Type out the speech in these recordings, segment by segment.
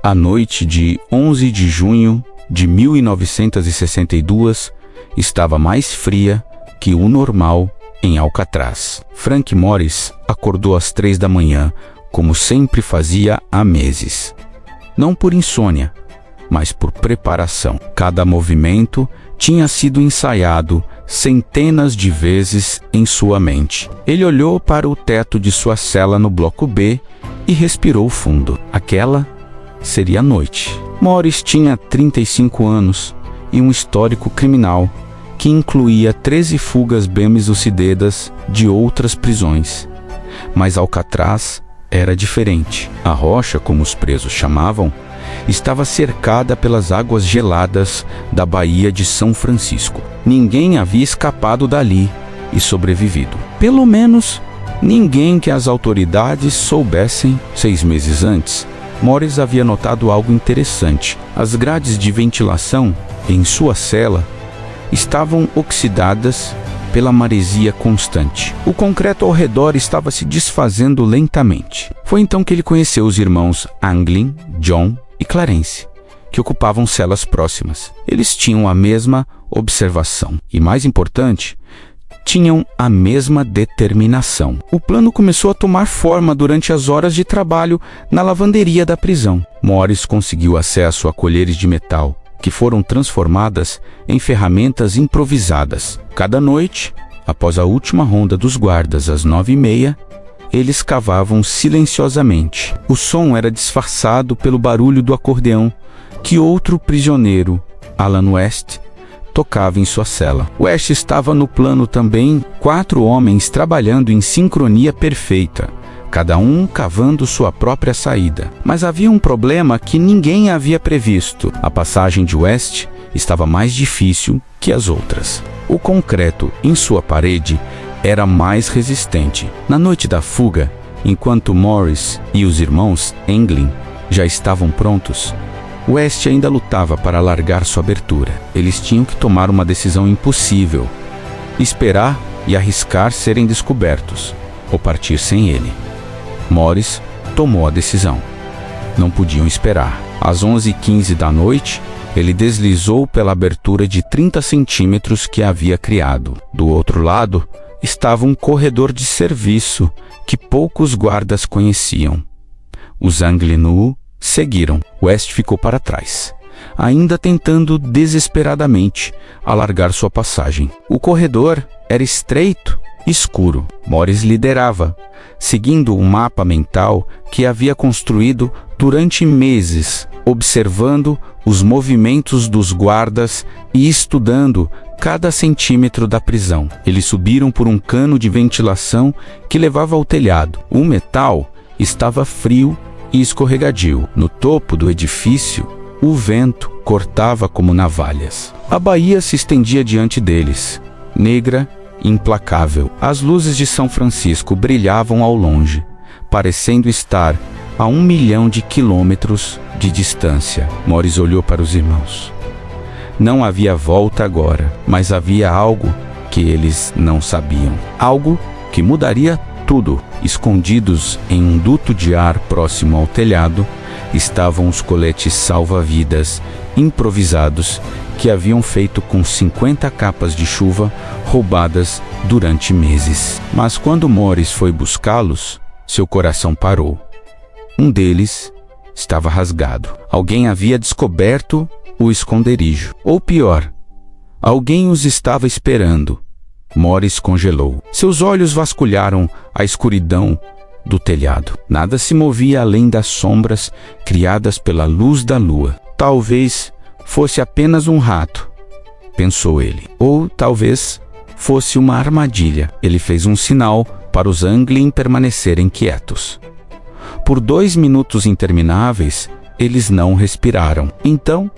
A noite de 11 de junho de 1962 estava mais fria que o normal em Alcatraz. Frank Morris acordou às 3 da manhã, como sempre fazia há meses. Não por insônia, mas por preparação. Cada movimento tinha sido ensaiado centenas de vezes em sua mente. Ele olhou para o teto de sua cela no bloco B e respirou fundo. Aquela seria a noite. Morris tinha 35 anos e um histórico criminal que incluía 13 fugas bem-sucedidas de outras prisões. Mas Alcatraz era diferente. A rocha, como os presos chamavam, estava cercada pelas águas geladas da Baía de São Francisco. Ninguém havia escapado dali e sobrevivido. Pelo menos, ninguém que as autoridades soubessem. 6 meses antes, Morris havia notado algo interessante. As grades de ventilação em sua cela estavam oxidadas pela maresia constante. O concreto ao redor estava se desfazendo lentamente. Foi então que ele conheceu os irmãos Anglin, John e Clarence, que ocupavam celas próximas. Eles tinham a mesma observação e, mais importante, tinham a mesma determinação. O plano começou a tomar forma durante as horas de trabalho na lavanderia da prisão. Morris conseguiu acesso a colheres de metal, que foram transformadas em ferramentas improvisadas. Cada noite, após a última ronda dos guardas às 9h30, eles cavavam silenciosamente. O som era disfarçado pelo barulho do acordeão que outro prisioneiro, Alan West, tocava em sua cela. West estava no plano também, 4 homens trabalhando em sincronia perfeita, cada um cavando sua própria saída. Mas havia um problema que ninguém havia previsto. A passagem de West estava mais difícil que as outras. O concreto em sua parede era mais resistente. Na noite da fuga, enquanto Morris e os irmãos Anglin já estavam prontos, West ainda lutava para alargar sua abertura. Eles tinham que tomar uma decisão impossível: esperar e arriscar serem descobertos, ou partir sem ele. Morris tomou a decisão. Não podiam esperar. Às 11h15 da noite, ele deslizou pela abertura de 30 centímetros que havia criado. Do outro lado, estava um corredor de serviço que poucos guardas conheciam. Os Anglin seguiram. West ficou para trás, ainda tentando desesperadamente alargar sua passagem. O corredor era estreito e escuro. Morris liderava, seguindo o mapa mental que havia construído durante meses, observando os movimentos dos guardas e estudando cada centímetro da prisão. Eles subiram por um cano de ventilação que levava ao telhado. O metal estava frio e escorregadio. No topo do edifício, o vento cortava como navalhas. A baía se estendia diante deles, negra e implacável. As luzes de São Francisco brilhavam ao longe, parecendo estar a 1 milhão de quilômetros de distância. Morris olhou para os irmãos. Não havia volta agora, mas havia algo que eles não sabiam. Algo que mudaria tudo. Escondidos em um duto de ar próximo ao telhado, estavam os coletes salva-vidas improvisados que haviam feito com 50 capas de chuva roubadas durante meses. Mas quando Morris foi buscá-los, seu coração parou. Um deles estava rasgado. Alguém havia descoberto o esconderijo. Ou pior, alguém os estava esperando. Morris congelou. Seus olhos vasculharam a escuridão do telhado. Nada se movia além das sombras criadas pela luz da lua. Talvez fosse apenas um rato, pensou ele. Ou talvez fosse uma armadilha. Ele fez um sinal para os Anglin permanecerem quietos. Por 2 minutos intermináveis, eles não respiraram. Então,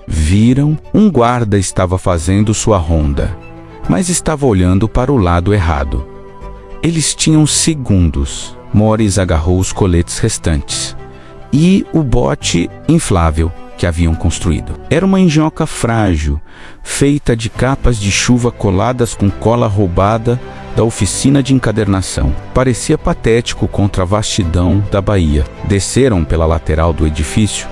viram um guarda estava fazendo sua ronda, mas estava olhando para o lado errado. Eles tinham segundos. Morris agarrou os coletes restantes e o bote inflável que haviam construído. Era uma engenhoca frágil, feita de capas de chuva coladas com cola roubada da oficina de encadernação. Parecia patético contra a vastidão da baía. Desceram pela lateral do edifício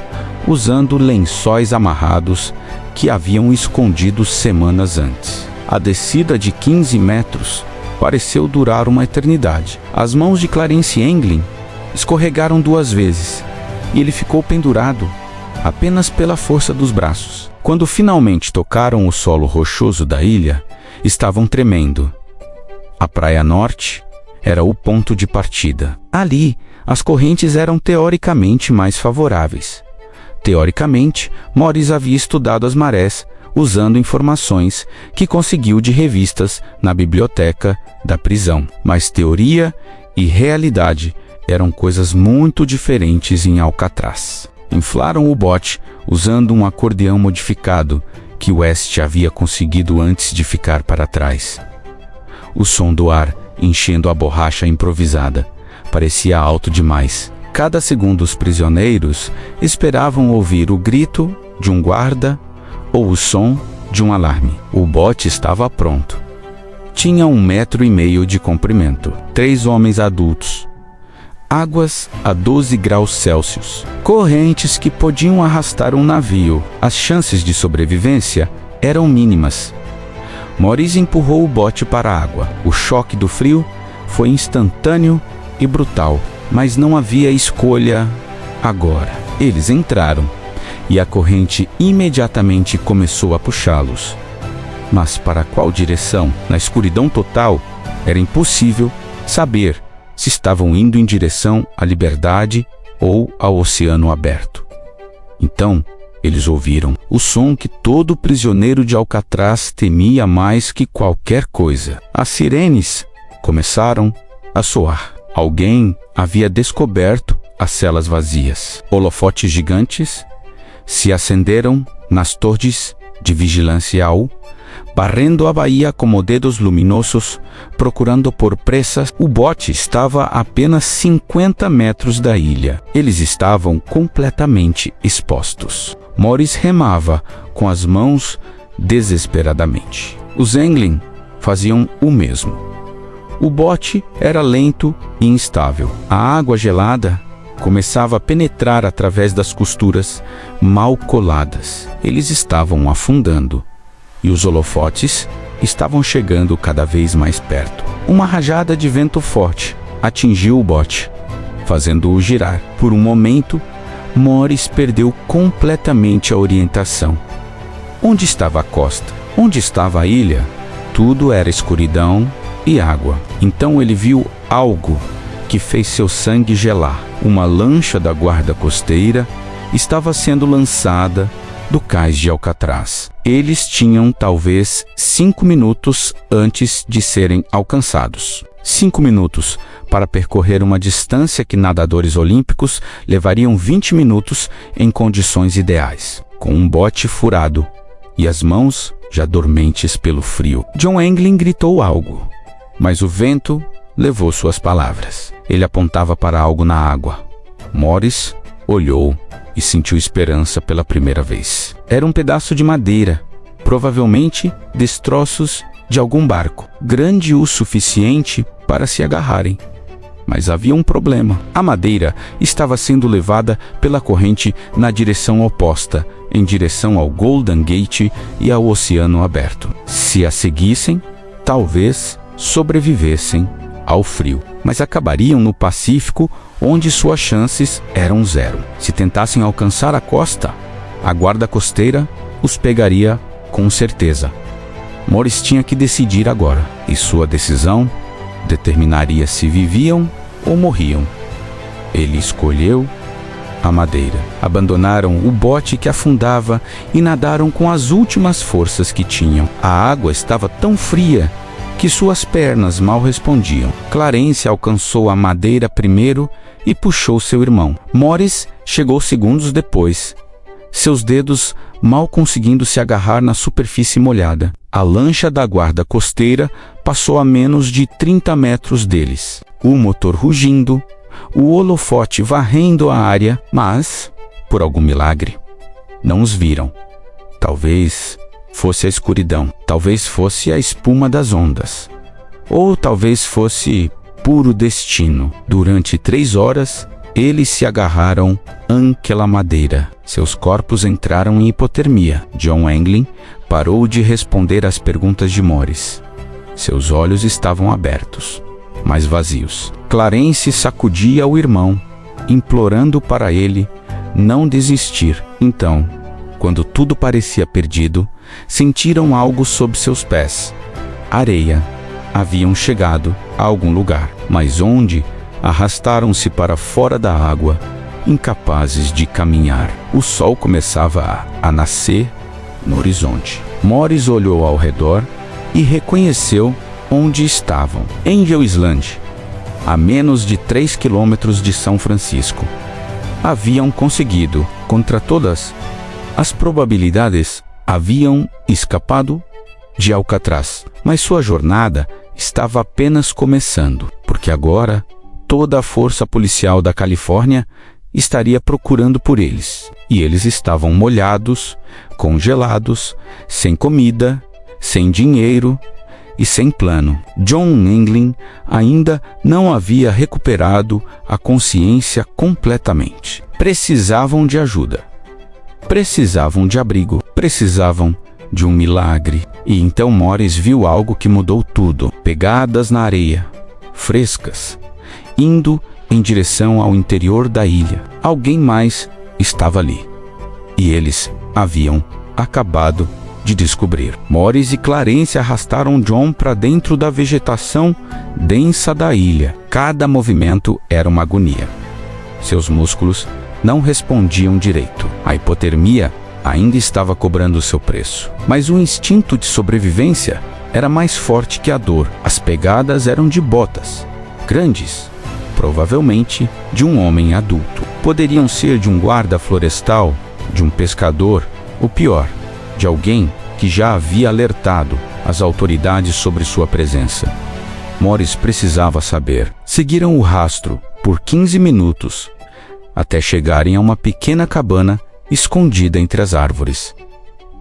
usando lençóis amarrados que haviam escondido semanas antes. A descida de 15 metros pareceu durar uma eternidade. As mãos de Clarence Anglin escorregaram 2 vezes e ele ficou pendurado apenas pela força dos braços. Quando finalmente tocaram o solo rochoso da ilha, estavam tremendo. A praia norte era o ponto de partida. Ali, as correntes eram teoricamente mais favoráveis. Teoricamente, Morris havia estudado as marés usando informações que conseguiu de revistas na biblioteca da prisão. Mas teoria e realidade eram coisas muito diferentes em Alcatraz. Inflaram o bote usando um acordeão modificado que West havia conseguido antes de ficar para trás. O som do ar enchendo a borracha improvisada parecia alto demais. Cada segundo os prisioneiros esperavam ouvir o grito de um guarda ou o som de um alarme. O bote estava pronto. Tinha 1,5 metros de comprimento. 3 homens adultos. Águas a 12 graus Celsius. Correntes que podiam arrastar um navio. As chances de sobrevivência eram mínimas. Morris empurrou o bote para a água. O choque do frio foi instantâneo e brutal, mas não havia escolha agora. Eles entraram e a corrente imediatamente começou a puxá-los. Mas para qual direção? Na escuridão total, era impossível saber se estavam indo em direção à liberdade ou ao oceano aberto. Então, eles ouviram o som que todo prisioneiro de Alcatraz temia mais que qualquer coisa. As sirenes começaram a soar. Alguém havia descoberto as celas vazias. Holofotes gigantes se acenderam nas torres de vigilância, barrendo a baía como dedos luminosos, procurando por presas. O bote estava a apenas 50 metros da ilha. Eles estavam completamente expostos. Morris remava com as mãos desesperadamente. Os Anglin faziam o mesmo. O bote era lento e instável. A água gelada começava a penetrar através das costuras mal coladas. Eles estavam afundando e os holofotes estavam chegando cada vez mais perto. Uma rajada de vento forte atingiu o bote, fazendo-o girar. Por um momento, Morris perdeu completamente a orientação. Onde estava a costa? Onde estava a ilha? Tudo era escuridão e água. Então ele viu algo que fez seu sangue gelar. Uma lancha da guarda costeira estava sendo lançada do cais de Alcatraz. Eles tinham talvez 5 minutos antes de serem alcançados. 5 minutos para percorrer uma distância que nadadores olímpicos levariam 20 minutos em condições ideais, com um bote furado e as mãos já dormentes pelo frio. John Anglin gritou algo, mas o vento levou suas palavras. Ele apontava para algo na água. Morris olhou e sentiu esperança pela primeira vez. Era um pedaço de madeira, provavelmente destroços de algum barco, grande o suficiente para se agarrarem. Mas havia um problema. A madeira estava sendo levada pela corrente na direção oposta, em direção ao Golden Gate e ao oceano aberto. Se a seguissem, talvez sobrevivessem ao frio, mas acabariam no Pacífico, onde suas chances eram 0. Se tentassem alcançar a costa, a guarda costeira os pegaria com certeza. Morris tinha que decidir agora, e sua decisão determinaria se viviam ou morriam. Ele escolheu a madeira. Abandonaram o bote que afundava e nadaram com as últimas forças que tinham. A água estava tão fria que suas pernas mal respondiam. Clarence alcançou a madeira primeiro e puxou seu irmão. Morris chegou segundos depois, seus dedos mal conseguindo se agarrar na superfície molhada. A lancha da guarda costeira passou a menos de 30 metros deles. O motor rugindo, o holofote varrendo a área, mas, por algum milagre, não os viram. Talvez fosse a escuridão, talvez fosse a espuma das ondas, ou talvez fosse puro destino. Durante 3 horas, Eles se agarraram àquela madeira. Seus corpos entraram em hipotermia. John Anglin parou de responder às perguntas de Morris. Seus olhos estavam abertos, mas vazios. Clarence sacudia o irmão, implorando para ele não desistir. Então, quando tudo parecia perdido, sentiram algo sob seus pés. Areia. Haviam chegado a algum lugar, mas onde? Arrastaram-se para fora da água, incapazes de caminhar. O sol começava a nascer no horizonte. Morris olhou ao redor e reconheceu onde estavam. Angel Island, a menos de 3 quilômetros de São Francisco. Haviam conseguido, contra todas as probabilidades, haviam escapado de Alcatraz. Mas sua jornada estava apenas começando, porque agora toda a força policial da Califórnia estaria procurando por eles. E eles estavam molhados, congelados, sem comida, sem dinheiro e sem plano. John Anglin ainda não havia recuperado a consciência completamente. Precisavam de ajuda. Precisavam de abrigo. Precisavam de um milagre. E então Morris viu algo que mudou tudo. Pegadas na areia, frescas, indo em direção ao interior da ilha. Alguém mais estava ali. E eles haviam acabado de descobrir. Morris e Clarence arrastaram John para dentro da vegetação densa da ilha. Cada movimento era uma agonia. Seus músculos não respondiam direito. A hipotermia ainda estava cobrando seu preço. Mas o instinto de sobrevivência era mais forte que a dor. As pegadas eram de botas, grandes, provavelmente de um homem adulto. Poderiam ser de um guarda florestal, de um pescador, ou pior, de alguém que já havia alertado as autoridades sobre sua presença. Morris precisava saber. Seguiram o rastro por 15 minutos, até chegarem a uma pequena cabana escondida entre as árvores.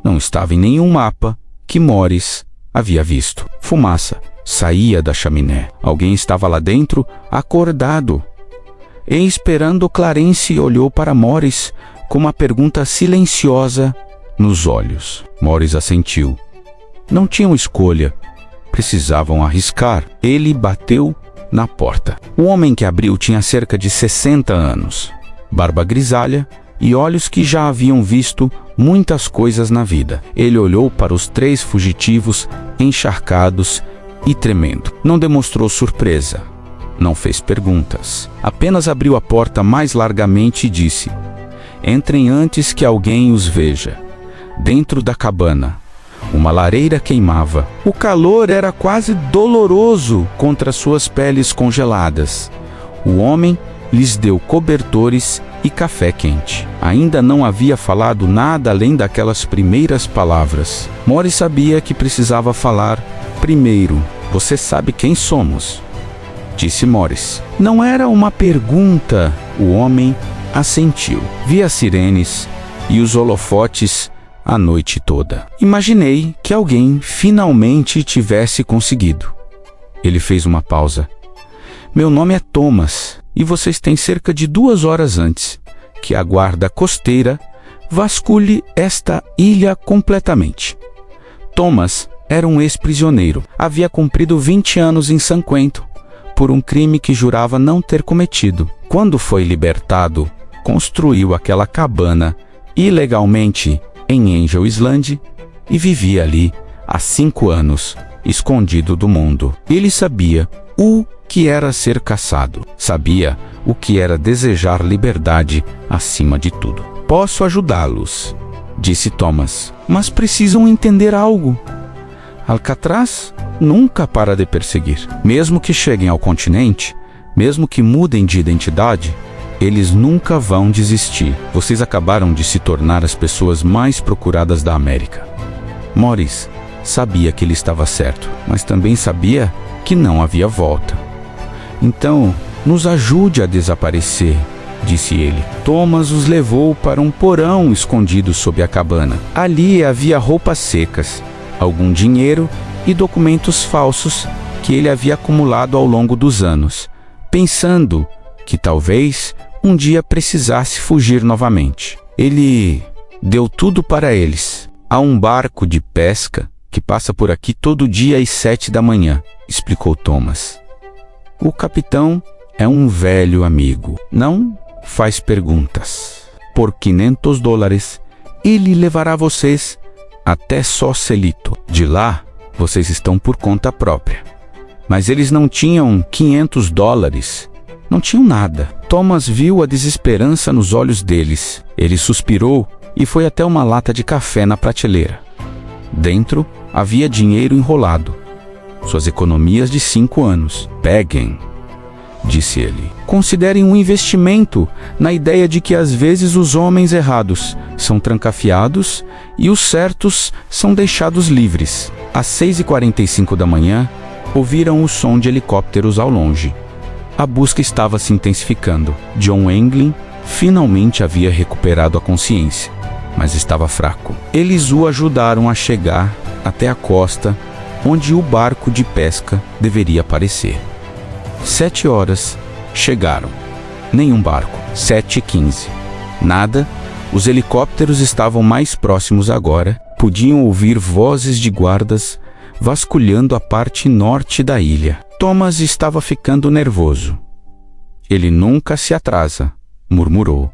Não estava em nenhum mapa que Morris havia visto. Fumaça saía da chaminé. Alguém estava lá dentro, acordado. E esperando, Clarence olhou para Morris com uma pergunta silenciosa nos olhos. Morris assentiu. Não tinham escolha. Precisavam arriscar. Ele bateu na porta. O homem que abriu tinha cerca de 60 anos, barba grisalha e olhos que já haviam visto muitas coisas na vida. Ele olhou para os 3 fugitivos encharcados e tremendo. Não demonstrou surpresa. Não fez perguntas. Apenas abriu a porta mais largamente e disse: "Entrem antes que alguém os veja." Dentro da cabana, uma lareira queimava. O calor era quase doloroso contra suas peles congeladas. O homem lhes deu cobertores e café quente. Ainda não havia falado nada além daquelas primeiras palavras. Morris sabia que precisava falar primeiro. "Você sabe quem somos?" disse Morris. Não era uma pergunta. O homem assentiu. Vi as sirenes e os holofotes a noite toda. Imaginei que alguém finalmente tivesse conseguido. Ele fez uma pausa. "Meu nome é Thomas, e vocês têm cerca de 2 horas antes que a guarda costeira vasculhe esta ilha completamente." Thomas era um ex-prisioneiro. Havia cumprido 20 anos em San Quentin por um crime que jurava não ter cometido. Quando foi libertado, construiu aquela cabana ilegalmente em Angel Island e vivia ali há 5 anos, escondido do mundo. Ele sabia o que era ser caçado. Sabia o que era desejar liberdade acima de tudo. "Posso ajudá-los", disse Thomas, "mas precisam entender algo. Alcatraz nunca para de perseguir. Mesmo que cheguem ao continente, mesmo que mudem de identidade, eles nunca vão desistir. Vocês acabaram de se tornar as pessoas mais procuradas da América." Morris sabia que ele estava certo, mas também sabia que não havia volta. "Então, nos ajude a desaparecer", disse ele. Thomas os levou para um porão escondido sob a cabana. Ali havia roupas secas, algum dinheiro e documentos falsos que ele havia acumulado ao longo dos anos, pensando que talvez um dia precisasse fugir novamente. Ele deu tudo para eles. Há um barco de pesca que passa por aqui todo dia às 7 da manhã, explicou Thomas. O capitão é um velho amigo. Não faz perguntas. Por $500, ele levará vocês até Sausalito. De lá, vocês estão por conta própria. Mas eles não tinham $500. Não tinham nada. Thomas viu a desesperança nos olhos deles. Ele suspirou e foi até uma lata de café na prateleira. Dentro havia dinheiro enrolado. Suas economias de 5 anos. Peguem, disse ele. Considerem um investimento na ideia de que às vezes os homens errados são trancafiados e os certos são deixados livres. Às 6h45 da manhã, ouviram o som de helicópteros ao longe. A busca estava se intensificando. John Anglin finalmente havia recuperado a consciência, mas estava fraco. Eles o ajudaram a chegar até a costa, onde o barco de pesca deveria aparecer. 7 horas, chegaram. Nenhum barco. 7h15. Nada. Os helicópteros estavam mais próximos agora. Podiam ouvir vozes de guardas vasculhando a parte norte da ilha. Thomas estava ficando nervoso. Ele nunca se atrasa, murmurou.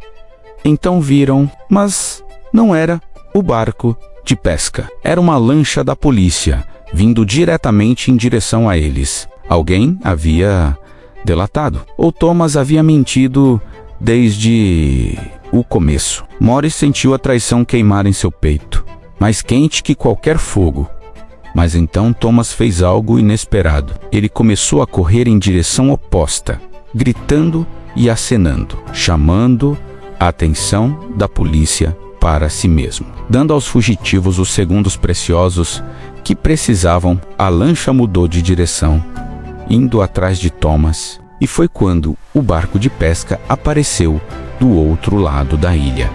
Então viram, mas não era o barco de pesca. Era uma lancha da polícia, vindo diretamente em direção a eles. Alguém havia delatado, ou Thomas havia mentido desde o começo. Morris sentiu a traição queimar em seu peito, mais quente que qualquer fogo. Mas então Thomas fez algo inesperado. Ele começou a correr em direção oposta, gritando e acenando, chamando a atenção da polícia para si mesmo. Dando aos fugitivos os segundos preciosos que precisavam, a lancha mudou de direção, indo atrás de Thomas, e foi quando o barco de pesca apareceu do outro lado da ilha.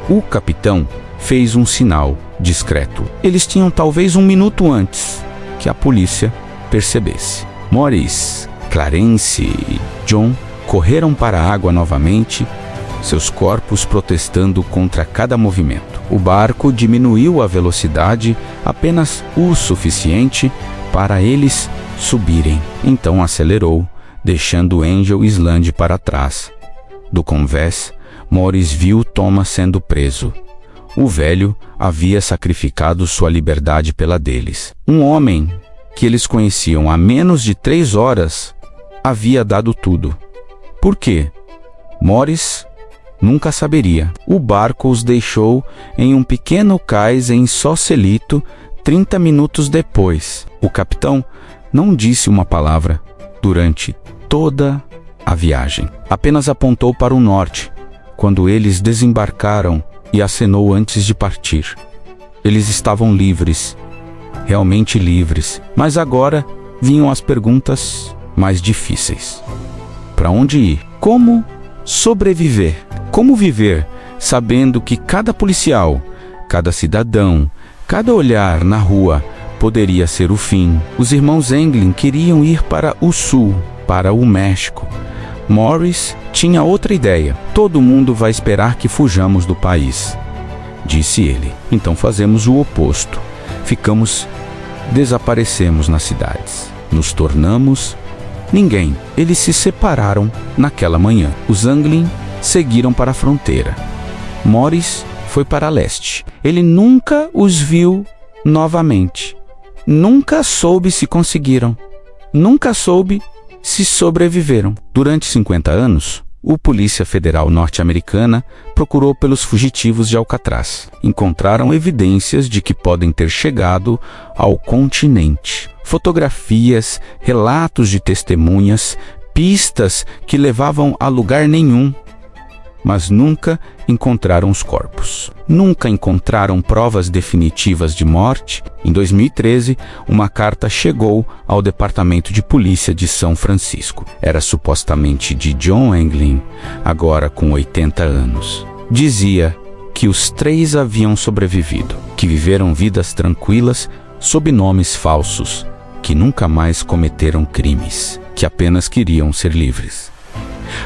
O capitão fez um sinal discreto. Eles tinham talvez 1 minuto antes que a polícia percebesse. Morris, Clarence e John correram para a água novamente, seus corpos protestando contra cada movimento. O barco diminuiu a velocidade apenas o suficiente para eles subirem. Então acelerou, deixando Angel Island para trás. Do convés, Morris viu Thomas sendo preso. O velho havia sacrificado sua liberdade pela deles. Um homem que eles conheciam há menos de 3 horas havia dado tudo. Por quê? Morris nunca saberia. O barco os deixou em um pequeno cais em Sausalito 30 minutos depois. O capitão não disse uma palavra durante toda a viagem. Apenas apontou para o norte quando eles desembarcaram e acenou antes de partir. Eles estavam livres, realmente livres, mas agora vinham as perguntas mais difíceis. Para onde ir? Como sobreviver? Como viver sabendo que cada policial, cada cidadão, cada olhar na rua poderia ser o fim? Os irmãos Anglin queriam ir para o sul, para o México. Morris tinha outra ideia. Todo mundo vai esperar que fujamos do país, disse ele. Então fazemos o oposto. Desaparecemos nas cidades. Nos tornamos ninguém. Eles se separaram naquela manhã. Os Anglin seguiram para a fronteira. Morris foi para leste. Ele nunca os viu novamente. Nunca soube se conseguiram. Nunca soube se sobreviveram. Durante 50 anos, a Polícia Federal norte-americana procurou pelos fugitivos de Alcatraz. Encontraram evidências de que podem ter chegado ao continente. Fotografias, relatos de testemunhas, pistas que levavam a lugar nenhum. Mas nunca encontraram os corpos. Nunca encontraram provas definitivas de morte. Em 2013, uma carta chegou ao Departamento de Polícia de São Francisco. Era supostamente de John Anglin, agora com 80 anos. Dizia que os 3 haviam sobrevivido, que viveram vidas tranquilas sob nomes falsos, que nunca mais cometeram crimes, que apenas queriam ser livres.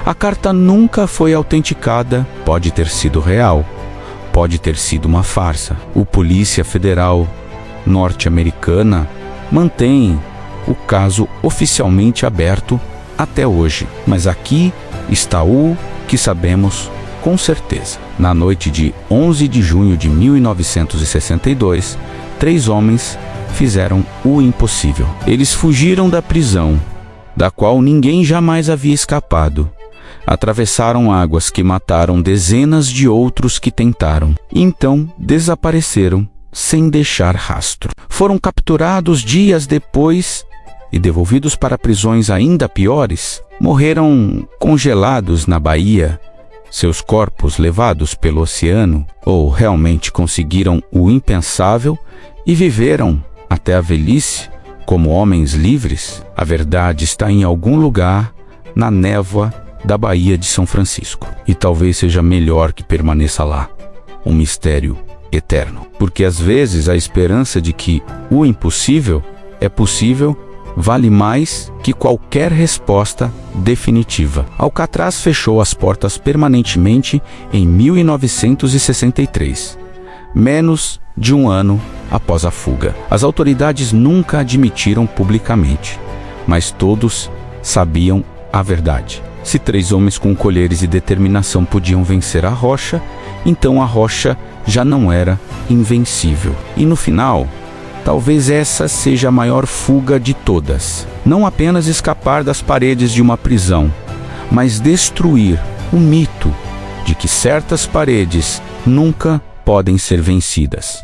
A carta nunca foi autenticada, pode ter sido real, pode ter sido uma farsa. O Polícia Federal norte-americana mantém o caso oficialmente aberto até hoje. Mas aqui está o que sabemos com certeza. Na noite de 11 de junho de 1962, 3 homens fizeram o impossível. Eles fugiram da prisão, da qual ninguém jamais havia escapado. Atravessaram águas que mataram dezenas de outros que tentaram. E então desapareceram sem deixar rastro. Foram capturados dias depois e devolvidos para prisões ainda piores. Morreram congelados na Bahia, seus corpos levados pelo oceano, ou realmente conseguiram o impensável e viveram até a velhice como homens livres. A verdade está em algum lugar na névoa da Baía de São Francisco. E talvez seja melhor que permaneça lá, um mistério eterno. Porque às vezes a esperança de que o impossível é possível vale mais que qualquer resposta definitiva. Alcatraz fechou as portas permanentemente em 1963, menos de um ano após a fuga. As autoridades nunca admitiram publicamente, mas todos sabiam a verdade. Se 3 homens com colheres e determinação podiam vencer a rocha, então a rocha já não era invencível. E no final, talvez essa seja a maior fuga de todas. Não apenas escapar das paredes de uma prisão, mas destruir o mito de que certas paredes nunca podem ser vencidas.